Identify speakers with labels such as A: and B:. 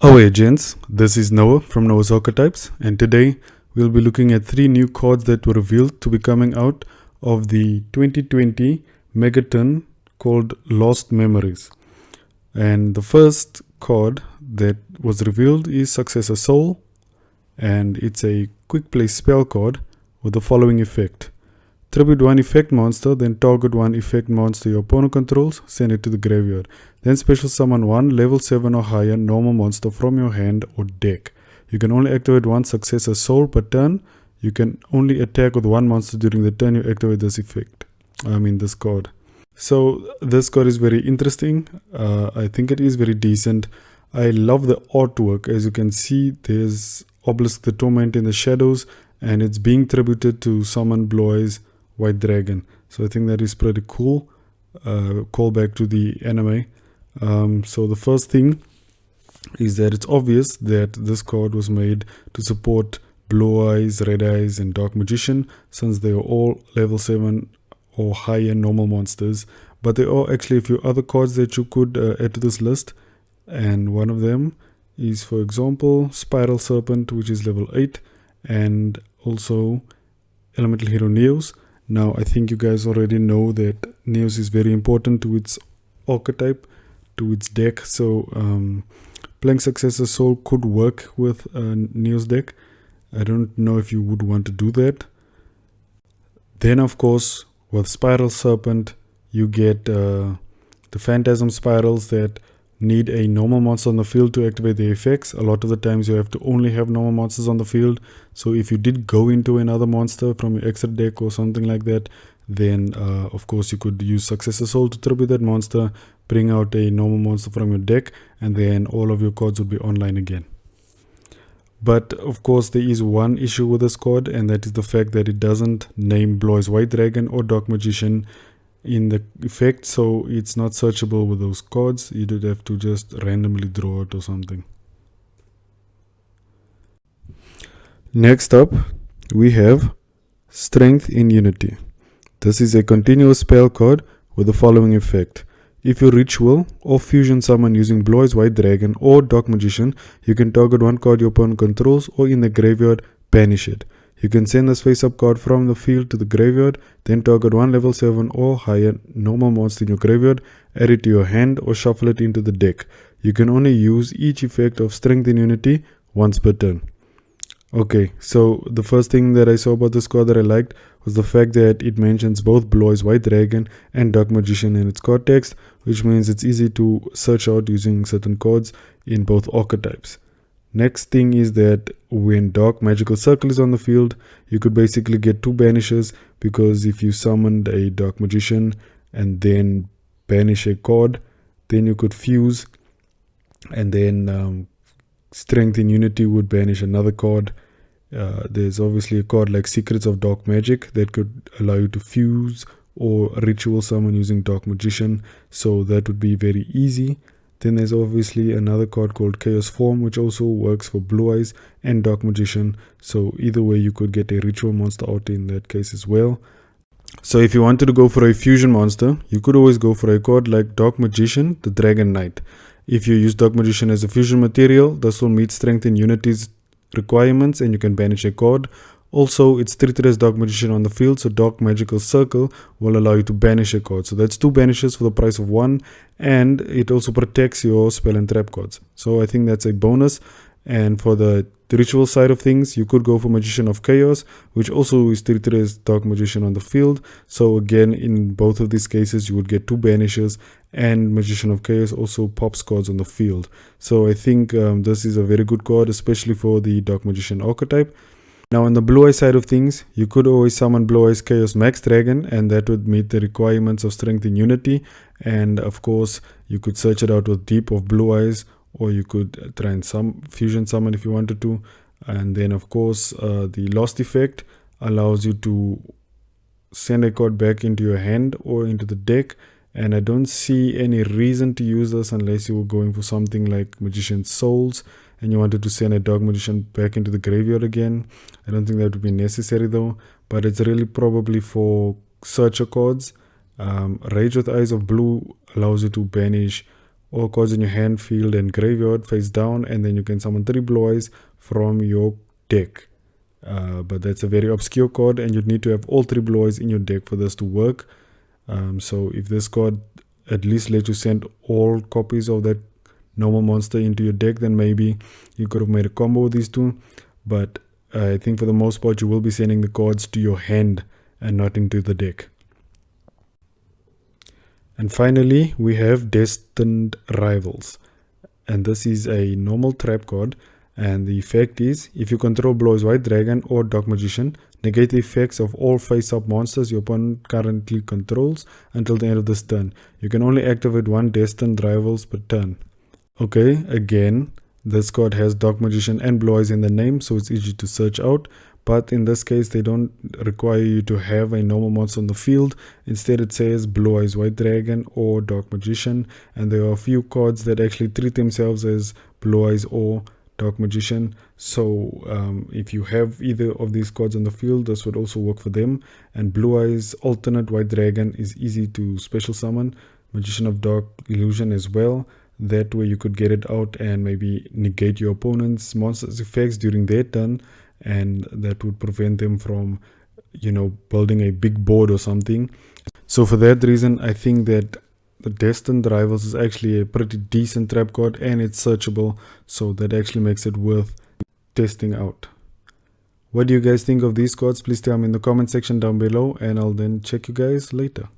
A: Hey gents, this is Noah from Noah's Archetypes, and today we'll be looking at 3 new cards that were revealed to be coming out of the 2020 Megaton called Lost Memories. And the first card that was revealed is Successor Soul, and it's a quick play spell card with the following effect. Tribute 1 effect monster, then target 1 effect monster your opponent controls, send it to the graveyard. Then special summon 1 level 7 or higher normal monster from your hand or deck. You can only activate 1 Successor Soul per turn. You can only attack with 1 monster during the turn you activate this effect. This card. So this card is very interesting. I think it is very decent. I love the artwork. As you can see, there's Obelisk the Torment in the shadows, and it's being tributed to summon Blue Eyes White Dragon. So I think that is pretty cool. Call back to the anime. So the first thing is that it's obvious that this card was made to support Blue Eyes, Red Eyes, and Dark Magician, since they are all level 7 or higher normal monsters. But there are actually a few other cards that you could add to this list, and one of them is, for example, Spiral Serpent, which is level 8, and also Elemental Hero Neos. Now I think you guys already know that Neos is very important to its archetype, to its deck, so playing Successor Soul could work with a Neos deck. I don't know if you would want to do that. Then of course with Spiral Serpent you get the Phantasm Spirals that need a normal monster on the field to activate the effects. A lot of the times you have to only have normal monsters on the field, so if you did go into another monster from your extra deck or something like that, then of course you could use Successor Soul to tribute that monster, bring out a normal monster from your deck, and then all of your cards would be online again. But of course there is one issue with this card, and that is the fact that it doesn't name Blue Eyes White Dragon or Dark Magician in the effect, so it's not searchable with those cards. You would have to just randomly draw it or something. Next up we have Strength in Unity. This is a continuous spell card with the following effect. If you ritual or fusion summon using Blue Eyes White Dragon or Dark Magician, you can target 1 card your opponent controls or in the graveyard, banish it. You can send this face-up card from the field to the graveyard, then target 1 level 7 or higher normal monster in your graveyard, add it to your hand or shuffle it into the deck. You can only use each effect of Strength in Unity once per turn. Okay, so the first thing that I saw about this card that I liked was the fact that it mentions both Blue Eyes White Dragon and Dark Magician in its card text, which means it's easy to search out using certain cards in both archetypes. Next thing is that when Dark Magical Circle is on the field, you could basically get 2 banishes, because if you summoned a Dark Magician and then banish a card, then you could fuse, and then Strength in Unity would banish another card. There's obviously a card like Secrets of Dark Magic that could allow you to fuse or ritual summon using Dark Magician, so that would be very easy. Then there's obviously another card called Chaos Form, which also works for Blue Eyes and Dark Magician, so either way you could get a ritual monster out in that case as well. So if you wanted to go for a fusion monster, you could always go for a card like Dark Magician, the Dragon Knight. If you use Dark Magician as a fusion material, this will meet Strength in Unity's requirements and you can banish a card. Also, it's treated as Dark Magician on the field, so Dark Magical Circle will allow you to banish a card. So that's 2 banishes for the price of 1, and it also protects your spell and trap cards. So I think that's a bonus. And for the ritual side of things, you could go for Magician of Chaos, which also is treated as Dark Magician on the field. So again, in both of these cases, you would get 2 banishes, and Magician of Chaos also pops cards on the field. So I think this is a very good card, especially for the Dark Magician archetype. Now on the Blue Eyes side of things, you could always summon Blue Eyes Chaos Max Dragon, and that would meet the requirements of Strength in Unity. And of course, you could search it out with Deep of Blue Eyes, or you could try and fusion summon if you wanted to. And then of course, the Lost effect allows you to send a card back into your hand or into the deck. And I don't see any reason to use this unless you were going for something like Magician's Souls and you wanted to send a Dark Magician back into the graveyard again. I don't think that would be necessary though, but it's really probably for searcher cards. Rage with Eyes of Blue allows you to banish all cards in your hand, field, and graveyard face down, and then you can summon 3 blue eyes from your deck. But that's a very obscure card, and you'd need to have all 3 blue eyes in your deck for this to work. So if this card at least let you send all copies of that normal monster into your deck, then maybe you could have made a combo with these two. But I think for the most part you will be sending the cards to your hand and not into the deck. And finally we have Destined Rivals, and this is a normal trap card, and the effect is if you control Blue Eyes White Dragon or Dark Magician, negate the effects of all face-up monsters your opponent currently controls until the end of this turn. You can only activate 1 Destined Rivals per turn. Okay, again, this card has Dark Magician and Blue Eyes in the name, so it's easy to search out. But in this case, they don't require you to have a normal monster on the field. Instead, it says Blue Eyes White Dragon or Dark Magician. And there are a few cards that actually treat themselves as Blue Eyes or Dark Magician. So if you have either of these cards on the field, this would also work for them. And Blue Eyes alternate White Dragon is easy to special summon. Magician of Dark Illusion as well. That way you could get it out and maybe negate your opponent's monster's effects during their turn, and that would prevent them from, you know, building a big board or something. So for that reason, I think that the Destined Rivals is actually a pretty decent trap card, and it's searchable, so that actually makes it worth testing out. What do you guys think of these cards? Please tell me in the comment section down below, and I'll then check you guys later.